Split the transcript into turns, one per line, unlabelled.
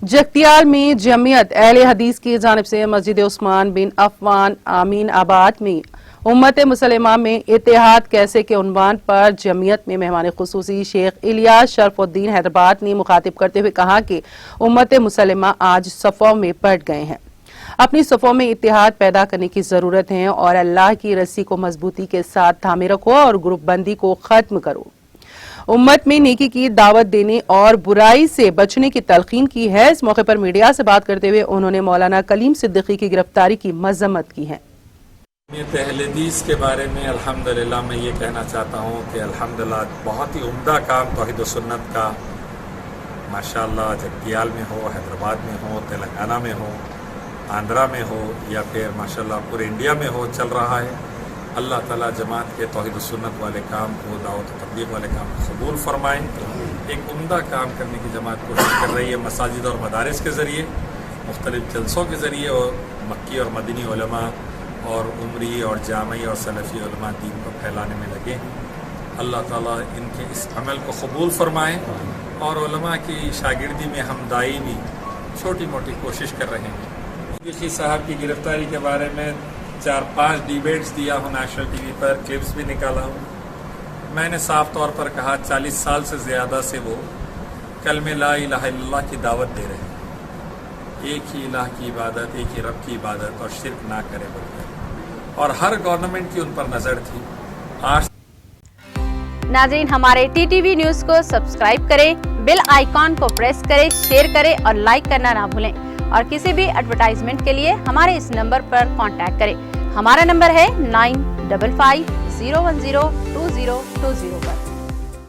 जगतियाल में जमीयत अहले हदीस की जानिब से मस्जिद उस्मान बिन अफ़वान आमीन आबाद में उम्मत मुसलिमा में इत्तेहाद कैसे के उन्वान पर जमीयत में मेहमान खुसूसी शेख इलियास शरफुद्दीन हैदराबाद ने मुखातिब करते हुए कहा कि उम्मत मुसलिमा आज सफ़ों में बढ़ गए हैं। अपनी सफ़ों में इत्तेहाद पैदा करने की ज़रूरत है और अल्लाह की रस्सी को मजबूती के साथ थामे रखो और ग्रुप बंदी को ख़त्म करो। उम्मत में नेकी की दावत देने और बुराई से बचने की तलकीन की है। इस मौके पर मीडिया से बात करते हुए उन्होंने मौलाना कलीम सिद्दीकी की गिरफ्तारी की मजम्मत की है।
अहले हदीस के बारे में अल्हम्दुलिल्लाह मैं ये कहना चाहता हूँ कि अल्हम्दुलिल्लाह बहुत ही उम्दा काम तौहीद व सुन्नत का माशाअल्लाह जगतियाल में हो, हैदराबाद में हो, तेलंगाना में हो, आंध्रा में हो या फिर माशाअल्लाह पूरे इंडिया में हो चल रहा है। अल्लाह ताला जमात के तौहीद व सुन्नत वाले काम को, दावत व तबलीग वाले काम को कबूल फरमाएँ। एक उम्दा काम करने की जमात कोशिश कर रही है मसाजिद और मदारिस के ज़रिए, मुख्तलिफ जलसों के ज़रिए और मक्की और मदनी उलमा और उमरी और जामी और सलफ़ी उलमा दीन को फैलाने में लगे हैं। अल्लाह ताला इनके इस अमल को कबूल फरमाएँ और उलमा की शागिर्दी में हम दाई भी छोटी मोटी कोशिश कर रहे हैं। सिद्दीकी साहब की गिरफ्तारी के बारे में 4-5 डिबेट्स दिया हूँ, नेशनल टीवी पर क्लिप्स भी निकाला हूँ। मैंने साफ तौर पर कहा 40 साल से ज़्यादा से वो कलमे ला इलाहा इल्लल्लाह की दावत दे रहे हैं। एक ही इलाह की इबादत, एक ही रब की इबादत और शिर्क ना करे बोलकर, और हर गवर्नमेंट की उन पर नज़र थी। आज
नाज़रीन, हमारे टीटीवी न्यूज़ को सब्सक्राइब करें, बेल आइकॉन को प्रेस करें, शेयर करें और लाइक करना ना भूलें। और किसी भी एडवर्टाइजमेंट के लिए हमारे इस नंबर पर कांटेक्ट करें। हमारा नंबर है 9550102020 पर।